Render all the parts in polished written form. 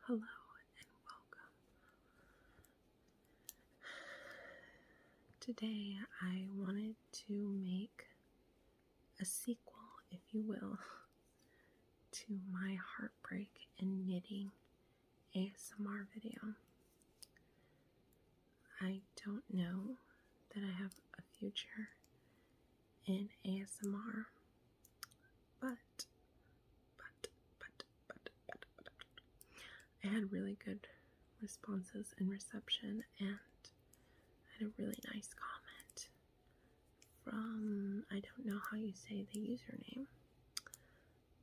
Hello and welcome. Today I wanted to make a sequel, if you will, to my heartbreak and knitting ASMR video. I don't know that I have a future in ASMR, but I had really good responses and reception, and I had a really nice comment from, I don't know how you say the username,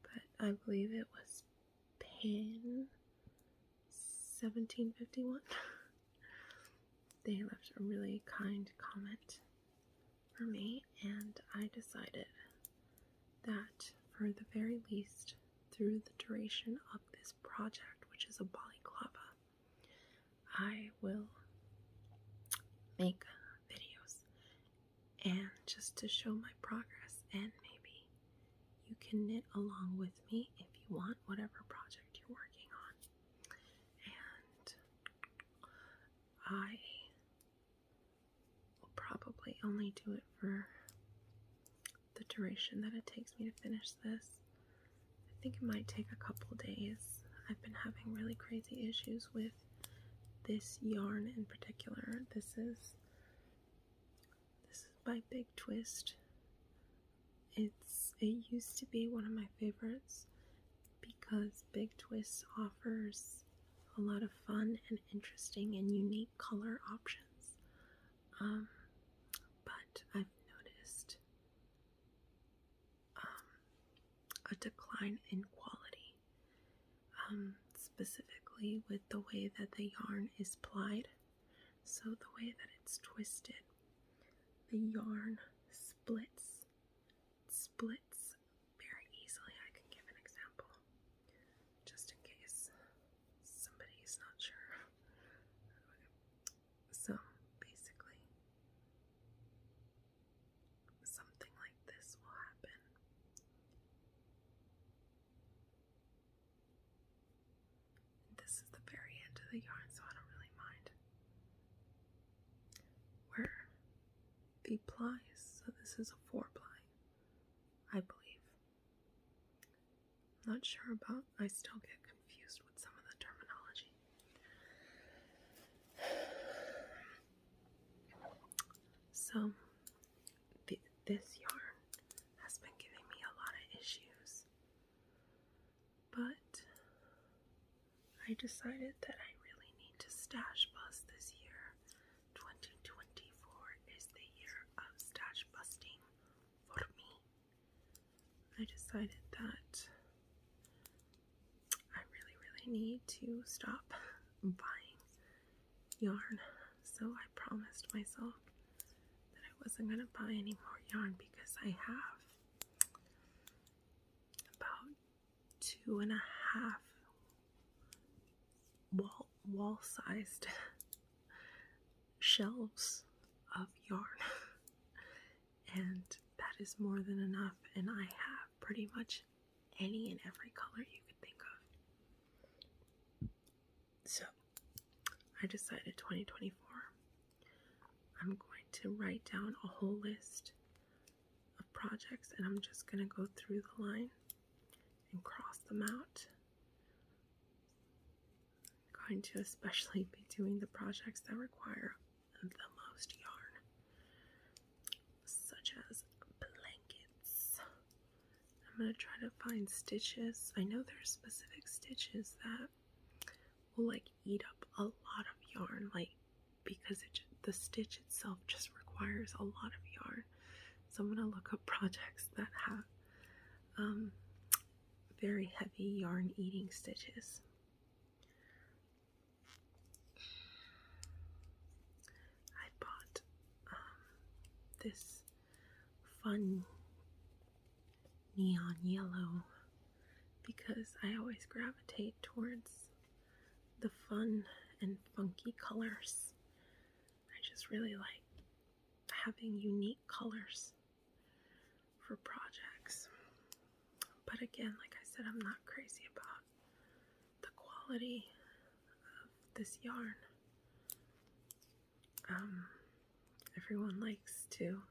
but I believe it was Pin 1751. They left a really kind comment for me, and I decided that for the very least, through the duration of this project, which is a balaclava, I will make videos and just to show my progress, and maybe you can knit along with me if you want, whatever project you're working on. And I will probably only do it for the duration that it takes me to finish this. I think it might take a couple days. I've been having really crazy issues with this yarn in particular. This is by Big Twist. It used to be one of my favorites because Big Twist offers a lot of fun and interesting and unique color options. But I've noticed a decline in quality, specifically with the way that the yarn is plied. So the way that it's twisted, the yarn splits very easily. I can give an example just in case somebody's not sure. So basically, something like this will happen. This is the very end of the yarn, so I don't really mind. Where the plies, so this is a 4-ply, I believe. I'm not sure about, I still get confused with some of the terminology. So this yarn has been giving me a lot of issues, but I decided that I really need to stash bust this year. 2024 is the year of stash busting for me. I decided that I really need to stop buying yarn, so I promised myself that I wasn't going to buy any more yarn because I have about 2.5 wall-sized shelves of yarn, and that is more than enough, and I have pretty much any and every color you could think of. So I decided 2024 I'm going to write down a whole list of projects, and I'm just going to go through the line and cross them out. I'm going to especially be doing the projects that require the most yarn, such as blankets. I'm going to try to find stitches. I know there's specific stitches that will like eat up a lot of yarn, like because the stitch itself just requires a lot of yarn. So I'm going to look up projects that have very heavy yarn eating stitches. I bought this fun neon yellow because I always gravitate towards the fun and funky colors. I just really like having unique colors for projects. But again, like I said, I'm not crazy about the quality. this yarn. Everyone likes to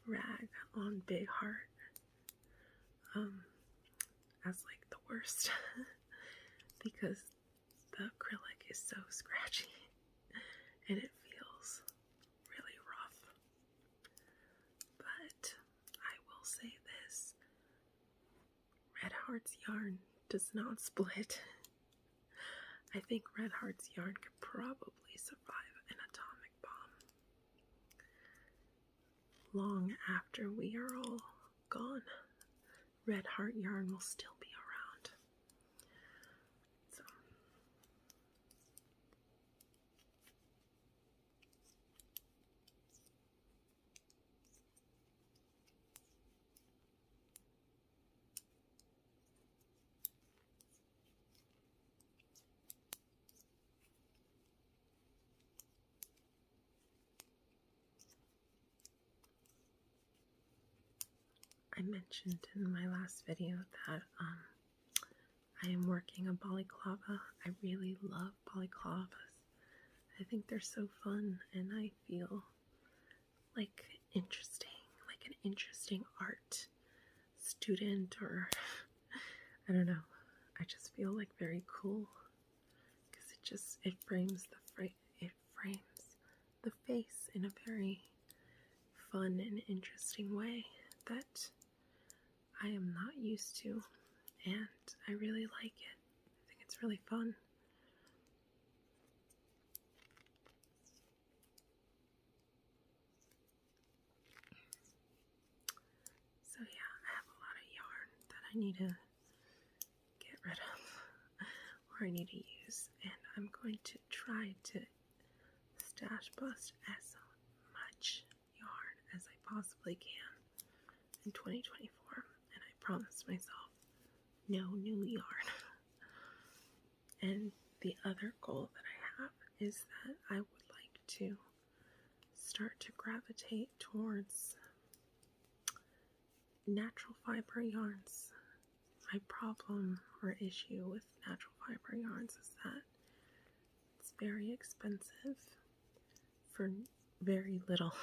rag on Big Heart as like the worst because the acrylic is so scratchy and it feels really rough. But I will say this, Red Heart's yarn does not split. I think Red Heart's yarn could probably survive an atomic bomb. Long after we are all gone, Red Heart yarn will still be around. So I mentioned in my last video that I am working a balaclava. I really love balaclavas. I think they're so fun, and I feel like an interesting art student, or I don't know. I just feel like very cool because it frames the face in a very fun and interesting way that I am not used to, and I really like it. I think it's really fun. So yeah, I have a lot of yarn that I need to get rid of or I need to use, and I'm going to try to stash bust as much yarn as I possibly can in 2024, and I promised myself no new yarn. And the other goal that I have is that I would like to start to gravitate towards natural fiber yarns. My problem or issue with natural fiber yarns is that it's very expensive for very little.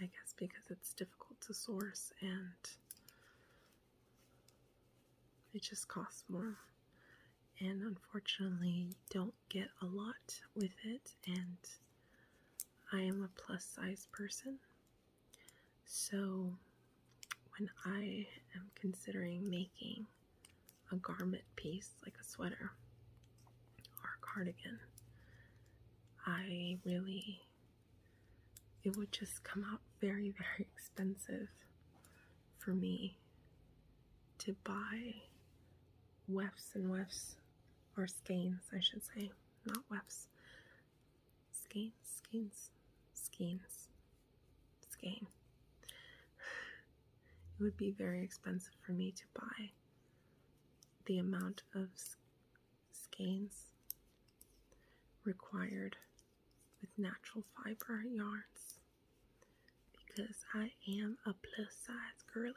I guess because it's difficult to source and it just costs more. And unfortunately, you don't get a lot with it, and I am a plus size person. So when I am considering making a garment piece like a sweater or a cardigan, it would just come out very, very expensive for me to buy wefts and wefts, or skeins, I should say, not wefts. Skeins. Skein. It would be very expensive for me to buy the amount of skeins required with natural fiber yarns because I am a plus size girly.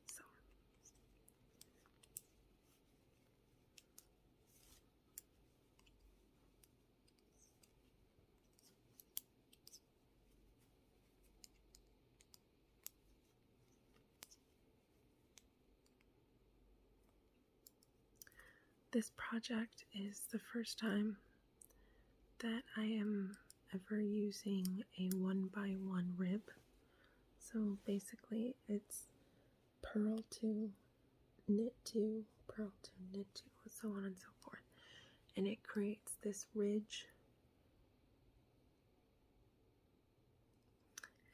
So this project is the first time that I am ever using a 1x1 rib. So basically it's purl to knit to, purl to knit to, so on and so forth. And it creates this ridge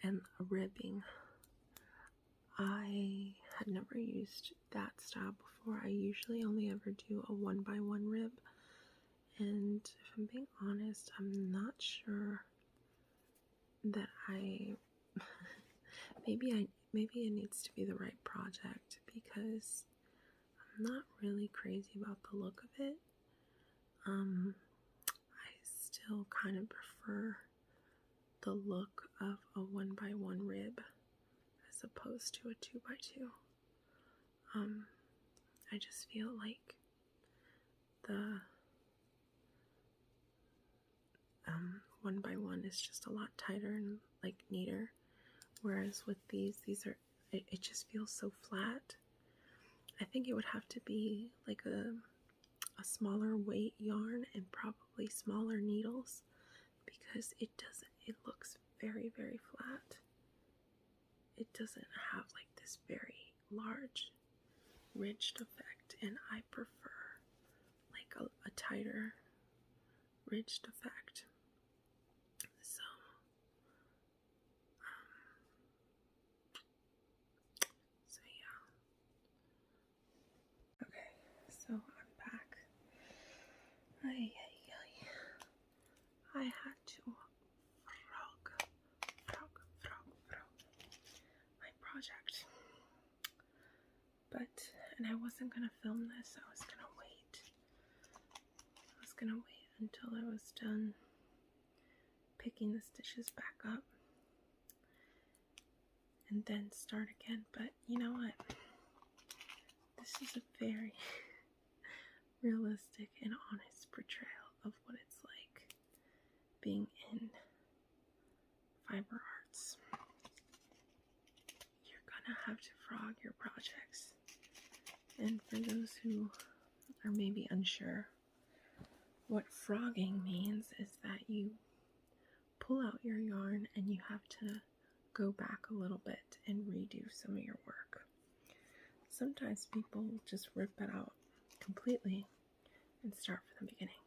and a ribbing. I had never used that style before. I usually only ever do a 1x1 rib, and if I'm being honest, I'm not sure that maybe it needs to be the right project because I'm not really crazy about the look of it. I still kind of prefer the look of a 1x1 rib as opposed to a 2x2. I just feel like the one by one is just a lot tighter and like neater, whereas with these are, it just feels so flat. I think it would have to be like a smaller weight yarn and probably smaller needles, because it looks very, very flat. It doesn't have like this very large ridged effect, and I prefer like a tighter ridged effect. So yeah. Okay, so I'm back. I had to frog my project. And I wasn't gonna film this, I was gonna wait. Until I was done picking the stitches back up and then start again. But you know what? This is a very realistic and honest portrayal of what it's like being in fiber arts. You're gonna have to frog your projects. And for those who are maybe unsure, what frogging means is that you pull out your yarn and you have to go back a little bit and redo some of your work. Sometimes people just rip it out completely and start from the beginning.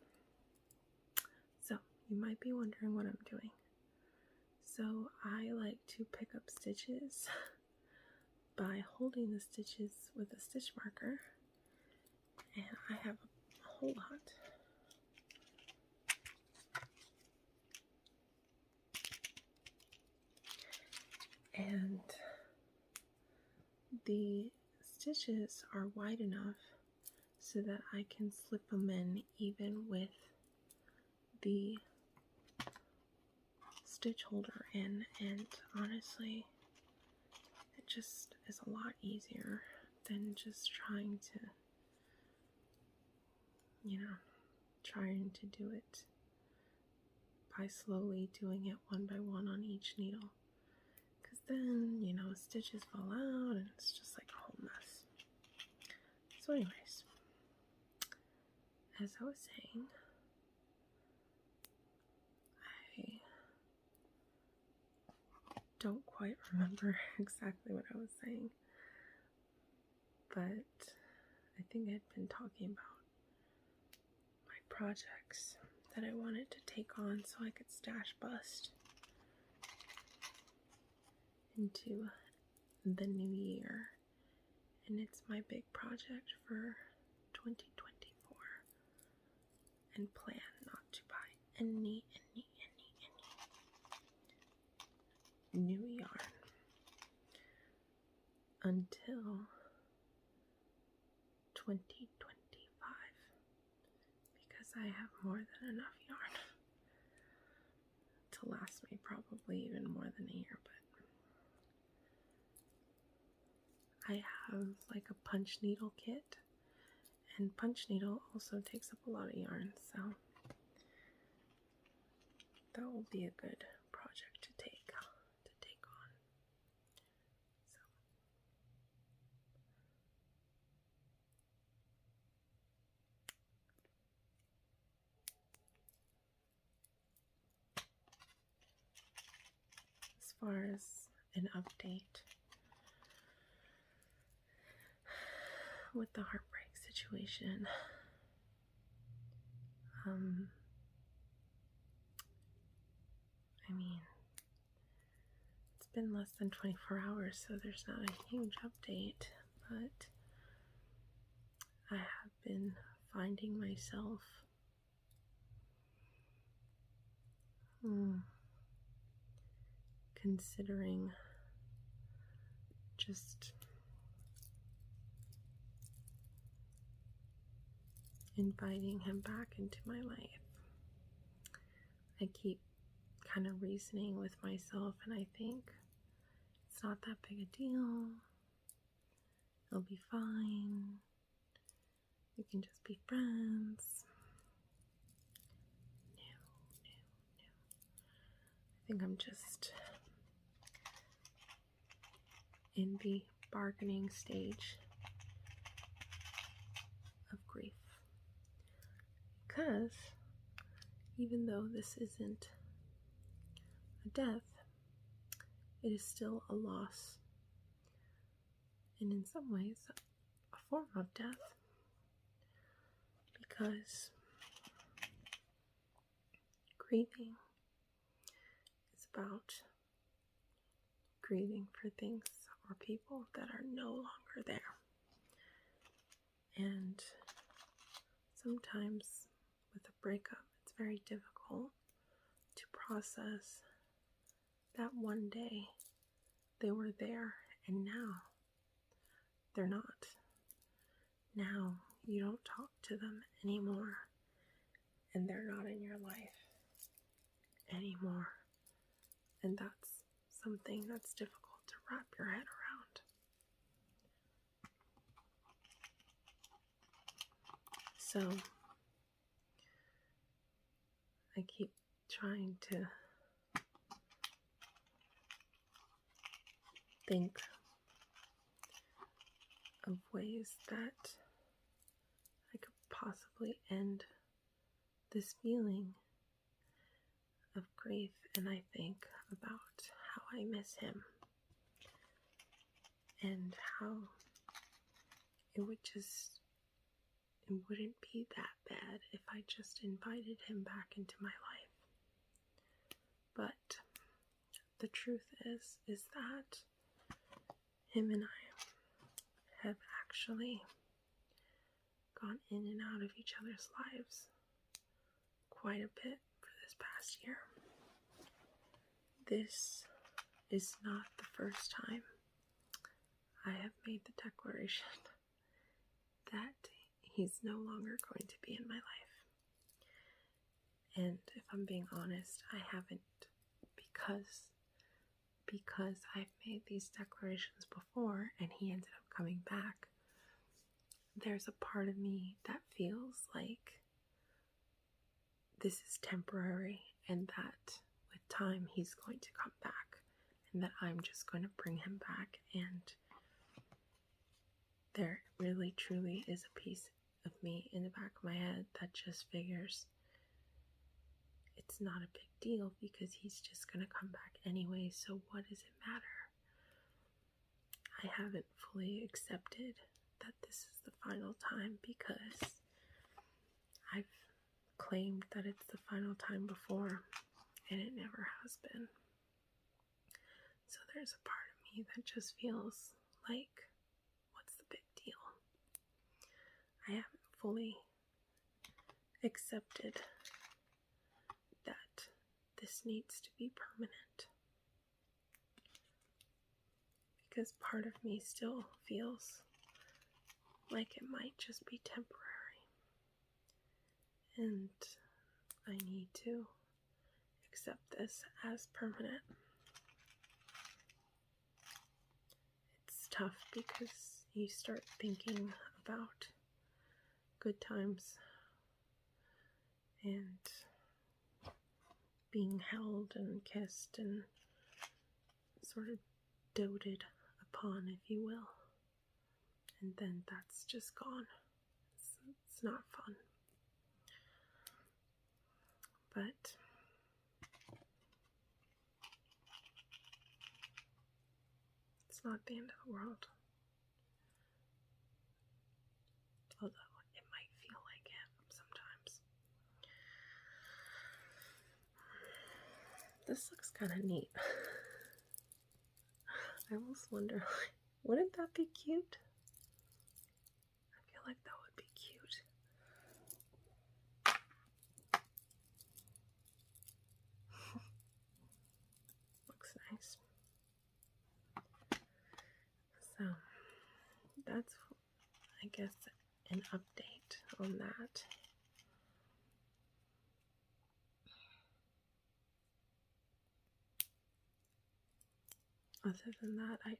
So you might be wondering what I'm doing. So I like to pick up stitches by holding the stitches with a stitch marker, and I have a whole lot. And the stitches are wide enough so that I can slip them in even with the stitch holder in, and honestly it just is a lot easier than just trying to do it by slowly doing it one by one on each needle, because then stitches fall out and it's just like a whole mess. So anyways, as I was saying, I don't quite remember exactly what I was saying, but I think I'd been talking about my projects that I wanted to take on so I could stash bust into the new year, and it's my big project for 2024, and plan not to buy any new yarn until 2025, because I have more than enough yarn to last me probably even more than a year. But I have like a punch needle kit, and punch needle also takes up a lot of yarn, so that will be a good project to take on. So as far as an update with the heartbreak situation, I mean, it's been less than 24 hours, so there's not a huge update, but I have been finding myself considering just inviting him back into my life. I keep kind of reasoning with myself, and I think it's not that big a deal. It'll be fine. We can just be friends. No. I think I'm just in the bargaining stage of grief. Because even though this isn't a death, it is still a loss. And in some ways, a form of death. Because grieving is about grieving for things or people that are no longer there. And sometimes with a breakup, it's very difficult to process that one day they were there and now they're not. Now you don't talk to them anymore and they're not in your life anymore. And that's something that's difficult to wrap your head around. So I keep trying to think of ways that I could possibly end this feeling of grief, and I think about how I miss him and how it wouldn't be that bad if I just invited him back into my life. But the truth is that him and I have actually gone in and out of each other's lives quite a bit for this past year. This is not the first time I have made the declaration that he's no longer going to be in my life. And if I'm being honest, I haven't because I've made these declarations before and he ended up coming back. There's a part of me that feels like this is temporary and that with time he's going to come back and that I'm just going to bring him back, and there really truly is a piece of me in the back of my head that just figures it's not a big deal because he's just going to come back anyway, so what does it matter? I haven't fully accepted that this is the final time because I've claimed that it's the final time before and it never has been. So there's a part of me that just feels like, what's the big deal? I haven't fully accepted that this needs to be permanent because part of me still feels like it might just be temporary, and I need to accept this as permanent. It's tough because you start thinking about good times and being held and kissed and sort of doted upon, if you will. And then that's just gone. It's not fun. But it's not the end of the world. Although it might feel like it sometimes. This looks kind of neat. I almost wonder, wouldn't that be cute? I feel like that would be cute. Looks nice. So, that's, I guess, an update on that. Other than that, I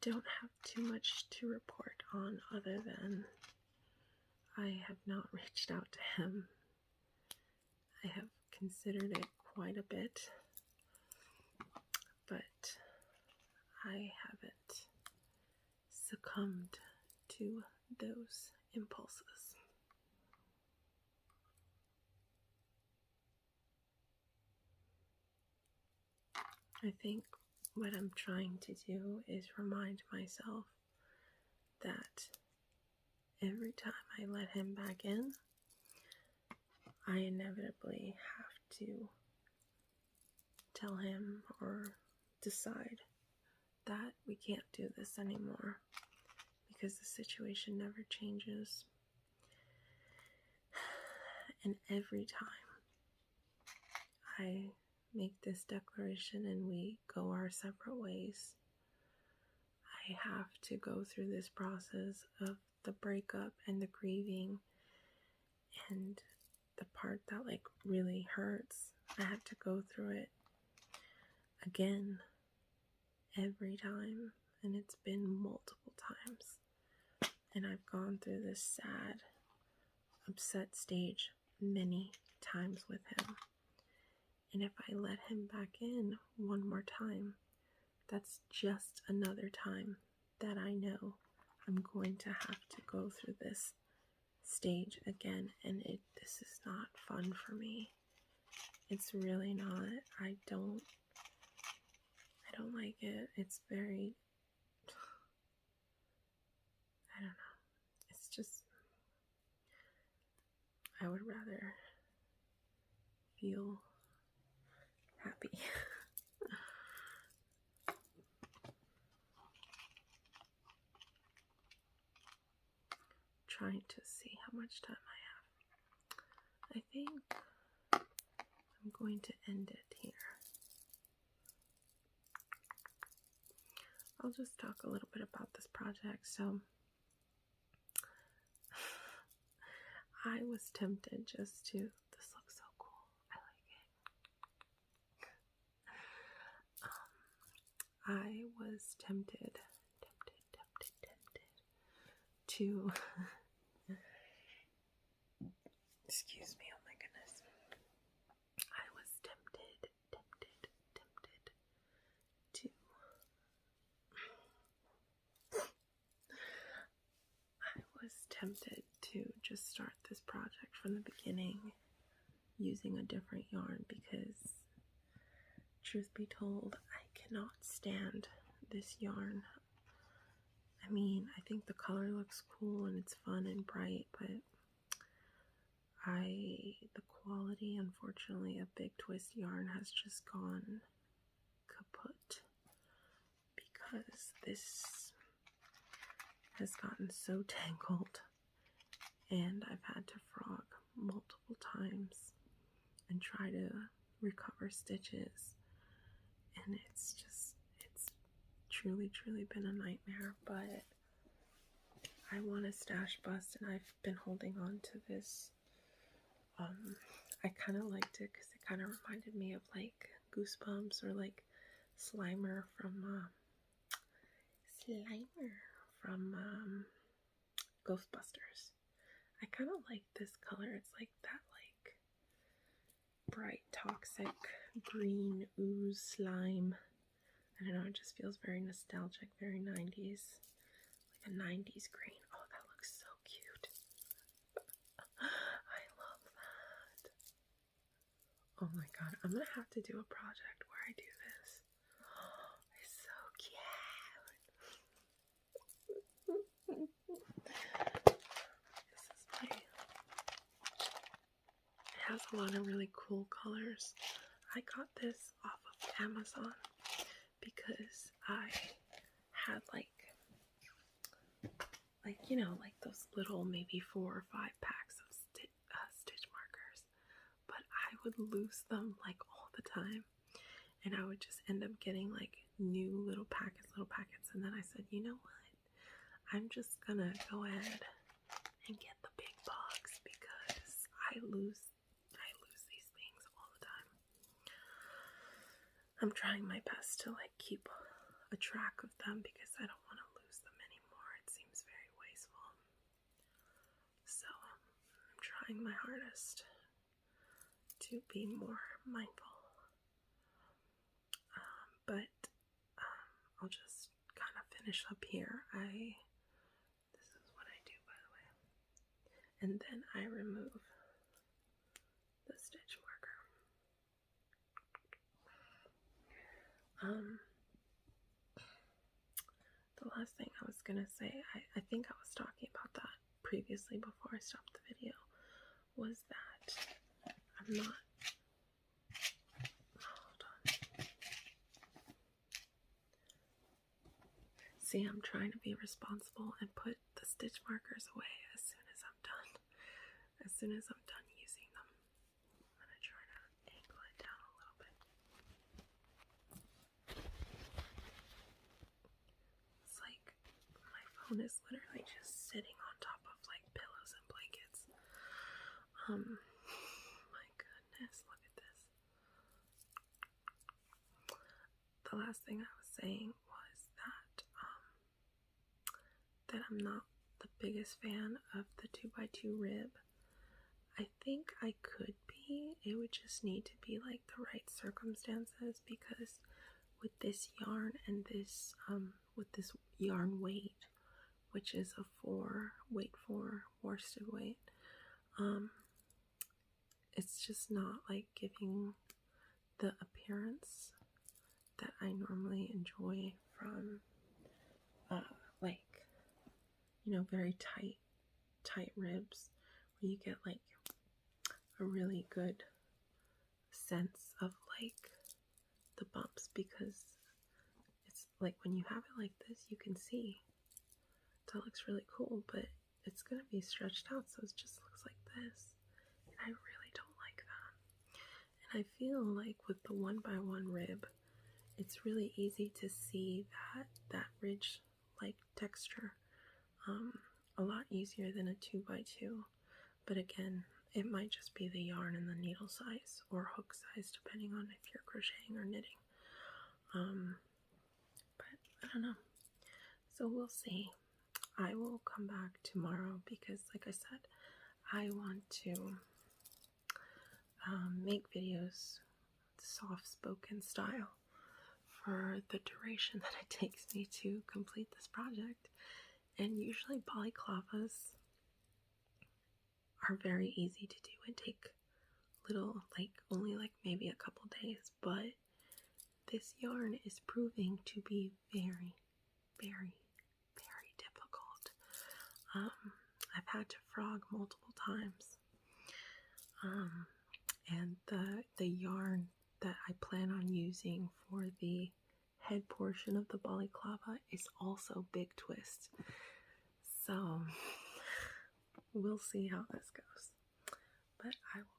don't have too much to report on other than I have not reached out to him. I have considered it quite a bit, but I haven't succumbed to those impulses. I think what I'm trying to do is remind myself that every time I let him back in, I inevitably have to tell him or decide that we can't do this anymore because the situation never changes. And every time I make this declaration and we go our separate ways, I have to go through this process of the breakup and the grieving, and the part that like really hurts, I have to go through it again every time, and it's been multiple times, and I've gone through this sad, upset stage many times with him. And if I let him back in one more time, that's just another time that I know I'm going to have to go through this stage again, and this is not fun for me. It's really not. I don't like it. It's very, I don't know. It's just, I would rather feel happy. Trying to see how much time I have. I think I'm going to end it here. I'll just talk a little bit about this project. So I was tempted just to, this looks so cool, I like it. I was tempted to, excuse me, oh my goodness. I was tempted to just start this project from the beginning using a different yarn, because truth be told, I cannot stand this yarn. I mean, I think the color looks cool and it's fun and bright, but the quality, unfortunately, of Big Twist yarn has just gone kaput, because this has gotten so tangled, and I've had to frog multiple times and try to recover stitches, and it's truly been a nightmare. But I want a stash bust, and I've been holding on to this. I kind of liked it because it kind of reminded me of like Goosebumps or like Slimer from Ghostbusters. I kind of like this color. It's like that like bright toxic green ooze slime. I don't know, it just feels very nostalgic, very 90s, like a 90s green. Oh, that looks so cute. I love that. Oh my god, I'm gonna have to do a project where I do this. Oh, it's so cute. This is it has a lot of really cool colors. I got this off of Amazon because I had like you know, like those little maybe 4 or 5 packs of stitch markers, but I would lose them like all the time, and I would just end up getting like new little packets, and then I said, you know what, I'm just gonna go ahead and get the big box, because I lose these things all the time. I'm trying my best to like keep a track of them because I don't want to lose them anymore. It seems very wasteful. So trying my hardest to be more mindful. But I'll just kind of finish up here. This is what I do, by the way. And then I remove the stitch marker. The last thing I was gonna say, I think I was talking about that previously before I stopped the video, was that I'm not, hold on. See, I'm trying to be responsible and put the stitch markers away as soon as I'm done. As soon as I'm done using them. I'm gonna try to angle it down a little bit. It's like my phone is literally just sitting on top of like pillows and blankets. My goodness, look at this. The last thing I was saying was that I'm not the biggest fan of the 2x2 rib. I think I could be. It would just need to be like the right circumstances, because with this yarn and this with this yarn weight, which is a 4 weight 4 worsted weight, it's just not like giving the appearance that I normally enjoy from like, you know, very tight ribs, where you get like a really good sense of like the bumps, because it's like when you have it like this, you can see that looks really cool, but it's gonna be stretched out, so it just looks like this, and I really don't like that. And I feel like with the 1x1 rib, it's really easy to see that ridge like texture a lot easier than a 2x2. But again, it might just be the yarn and the needle size or hook size, depending on if you're crocheting or knitting. But I don't know. So we'll see. I will come back tomorrow because, like I said, I want to make videos soft-spoken style for the duration that it takes me to complete this project. And usually balaclavas are very easy to do and take little, like only like maybe a couple days, but this yarn is proving to be very, very, very difficult. I've had to frog multiple times, and the yarn that I plan on using for the head portion of the balaclava is also big twist. So we'll see how this goes, but I will